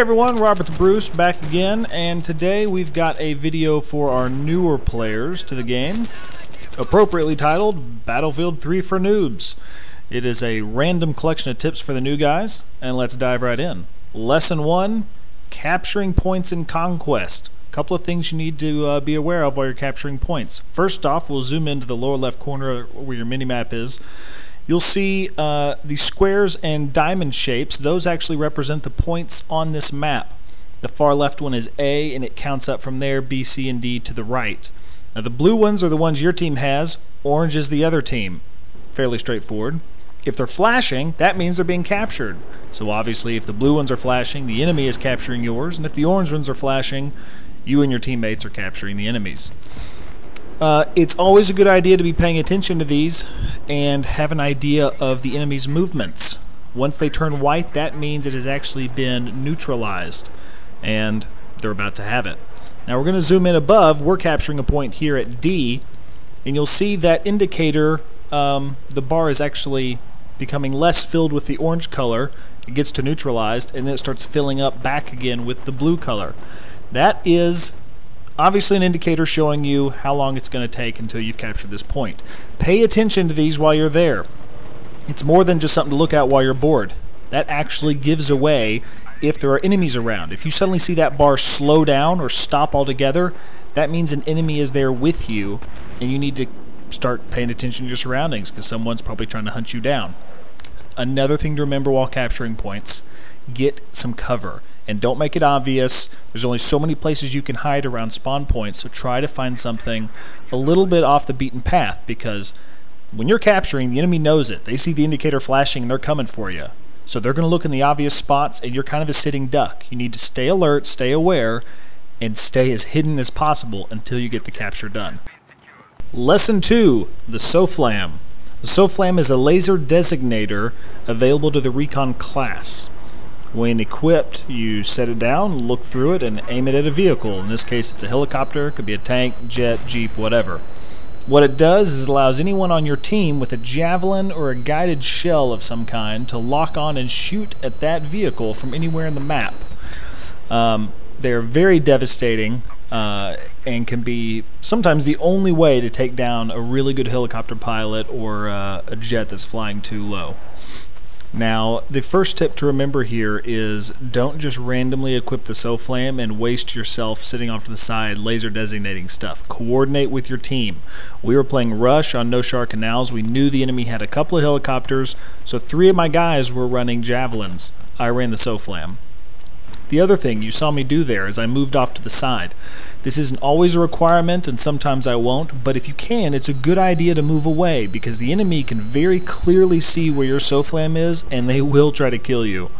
everyone, Robert the Bruce back again, and today we've got a video for our newer players to the game, appropriately titled Battlefield 3 for Noobs. It is a random collection of tips for the new guys, and let's dive right in. Lesson 1, capturing points in Conquest. A couple of things you need to be aware of while you're capturing points. First off, we'll zoom into the lower left corner where your mini-map is. You'll see the squares and diamond shapes. Those actually represent the points on this map. The far left one is A, and it counts up from there, B, C, and D to the right. Now the blue ones are the ones your team has. Orange is the other team. Fairly straightforward. If they're flashing, that means they're being captured. So obviously if the blue ones are flashing, the enemy is capturing yours, and if the orange ones are flashing, you and your teammates are capturing the enemies. It's always a good idea to be paying attention to these and have an idea of the enemy's movements. Once they turn white, that means it has actually been neutralized and they're about to have it. Now we're going to zoom in above. We're capturing a point here at D, and you'll see that indicator, the bar is actually becoming less filled with the orange color. It gets to neutralized, and then it starts filling up back again with the blue color. That is obviously an indicator showing you how long it's going to take until you've captured this point. Pay attention to these while you're there. It's more than just something to look at while you're bored. That actually gives away if there are enemies around. If you suddenly see that bar slow down or stop altogether, that means an enemy is there with you, and you need to start paying attention to your surroundings because someone's probably trying to hunt you down. Another thing to remember while capturing points, get some cover. And don't make it obvious. There's only so many places you can hide around spawn points, so try to find something a little bit off the beaten path, because when you're capturing, the enemy knows it. They see the indicator flashing and they're coming for you. So they're going to look in the obvious spots, and you're kind of a sitting duck. You need to stay alert, stay aware, and stay as hidden as possible until you get the capture done. Lesson 2, the SOFLAM. The SOFLAM is a laser designator available to the Recon class. When equipped, you set it down, look through it, and aim it at a vehicle. In this case, it's a helicopter, it could be a tank, jet, jeep, whatever. What it does is it allows anyone on your team with a javelin or a guided shell of some kind to lock on and shoot at that vehicle from anywhere in the map. They're very devastating and can be sometimes the only way to take down a really good helicopter pilot or a jet that's flying too low. Now, the first tip to remember here is don't just randomly equip the SOFLAM and waste yourself sitting off to the side laser designating stuff. Coordinate with your team. We were playing Rush on No Shark Canals. We knew the enemy had a couple of helicopters, so 3 of my guys were running javelins. I ran the SOFLAM. The other thing you saw me do there is I moved off to the side. This isn't always a requirement, and sometimes I won't, but if you can, it's a good idea to move away because the enemy can very clearly see where your SOFLAM is, and they will try to kill you.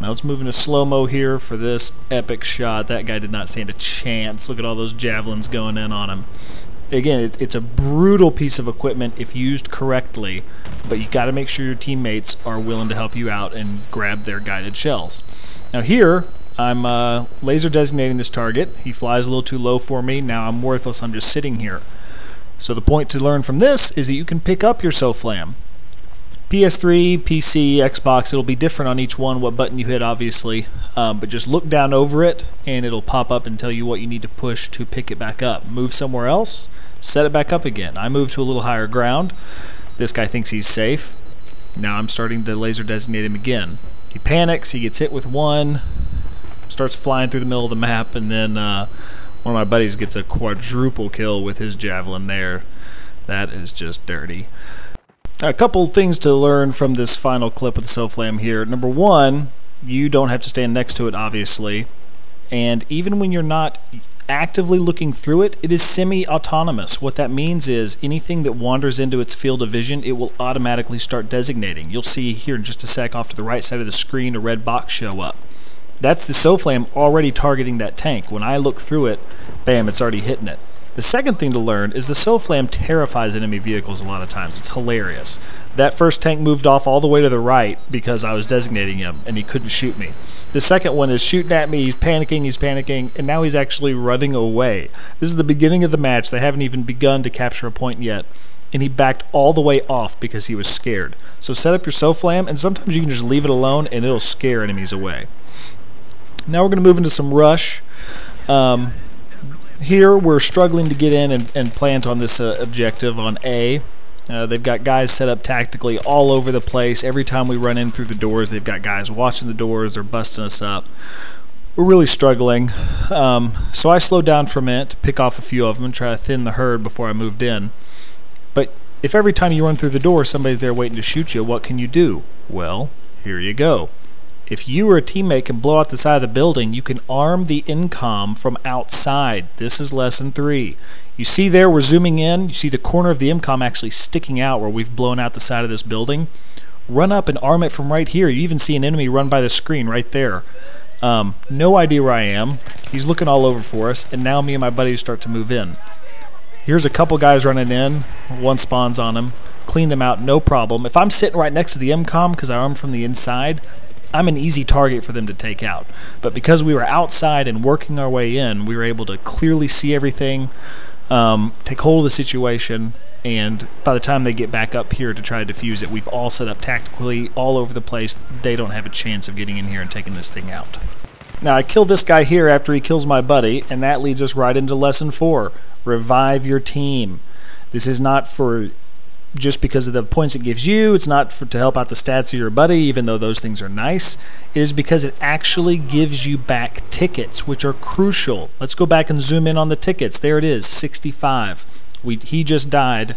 Now let's move into slow-mo here for this epic shot. That guy did not stand a chance. Look at all those javelins going in on him. Again, it's a brutal piece of equipment if used correctly, but you got to make sure your teammates are willing to help you out and grab their guided shells. Now here, I'm laser designating this target. He flies a little too low for me. Now I'm worthless. I'm just sitting here. So the point to learn from this is that you can pick up your SOFLAM. PS3, PC, Xbox, it'll be different on each one what button you hit, obviously. But just look down over it and it'll pop up and tell you what you need to push to pick it back up. Move somewhere else, set it back up again. I moved to a little higher ground. This guy thinks he's safe. Now I'm starting to laser designate him again. He panics, he gets hit with one, starts flying through the middle of the map, and then one of my buddies gets a quadruple kill with his javelin there. That is just dirty. A couple things to learn from this final clip of the SOFLAM here. Number one, you don't have to stand next to it, obviously, and even when you're not actively looking through it, it is semi-autonomous. What that means is anything that wanders into its field of vision, it will automatically start designating. You'll see here in just a sec off to the right side of the screen a red box show up. That's the SOFLAM already targeting that tank. When I look through it, bam, it's already hitting it. The second thing to learn is the SOFLAM terrifies enemy vehicles a lot of times. It's hilarious. That first tank moved off all the way to the right because I was designating him and he couldn't shoot me. The second one is shooting at me, he's panicking, and now he's actually running away. This is the beginning of the match. They haven't even begun to capture a point yet. And he backed all the way off because he was scared. So set up your SOFLAM, and sometimes you can just leave it alone and it'll scare enemies away. Now we're going to move into some rush. Here we're struggling to get in and plant on this objective on A. They've got guys set up tactically all over the place. Every time we run in through the doors, they've got guys watching the doors. They're busting us up. We're really struggling. So I slowed down for a minute to pick off a few of them and try to thin the herd before I moved in. But if every time you run through the door somebody's there waiting to shoot you, what can you do? Well, here you go. If you or a teammate can blow out the side of the building, you can arm the incom from outside. This is lesson 3. You see there, we're zooming in. You see the corner of the incom actually sticking out where we've blown out the side of this building. Run up and arm it from right here. You even see an enemy run by the screen right there. No idea where I am. He's looking all over for us, and now me and my buddies start to move in. Here's a couple guys running in. One spawns on them. Clean them out, no problem. If I'm sitting right next to the MCOM because I armed from the inside, I'm an easy target for them to take out. But because we were outside and working our way in, we were able to clearly see everything, take hold of the situation, and by the time they get back up here to try to defuse it, we've all set up tactically all over the place. They don't have a chance of getting in here and taking this thing out. Now, I killed this guy here after he kills my buddy, and that leads us right into lesson 4. Revive your team. This is not for just because of the points it gives you. It's not to help out the stats of your buddy, even though those things are nice. It is because it actually gives you back tickets, which are crucial. Let's go back and zoom in on the tickets. There it is, 65. He just died.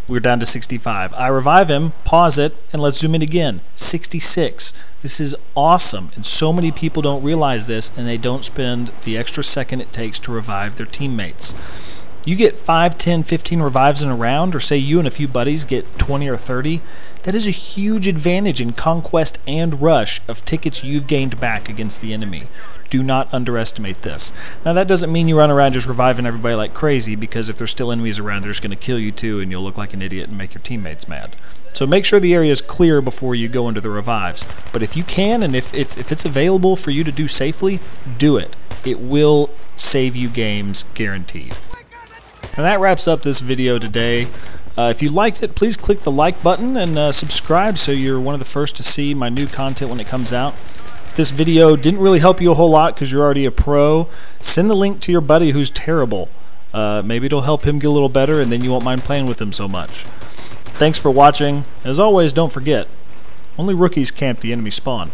We're down to 65. I revive him, pause it, and let's zoom in again. 66. This is awesome, and so many people don't realize this, and they don't spend the extra second it takes to revive their teammates. You get 5, 10, 15 revives in a round, or say you and a few buddies get 20 or 30, that is a huge advantage in Conquest and Rush of tickets you've gained back against the enemy. Do not underestimate this. Now that doesn't mean you run around just reviving everybody like crazy, because if there's still enemies around, they're just going to kill you too, and you'll look like an idiot and make your teammates mad. So make sure the area is clear before you go into the revives. But if you can, and if it's available for you to do safely, do it. It will save you games, guaranteed. And that wraps up this video today. If you liked it, please click the like button and subscribe so you're one of the first to see my new content when it comes out. If this video didn't really help you a whole lot because you're already a pro, send the link to your buddy who's terrible. Maybe it'll help him get a little better, and then you won't mind playing with him so much. Thanks for watching. As always, don't forget, only rookies camp the enemy spawn.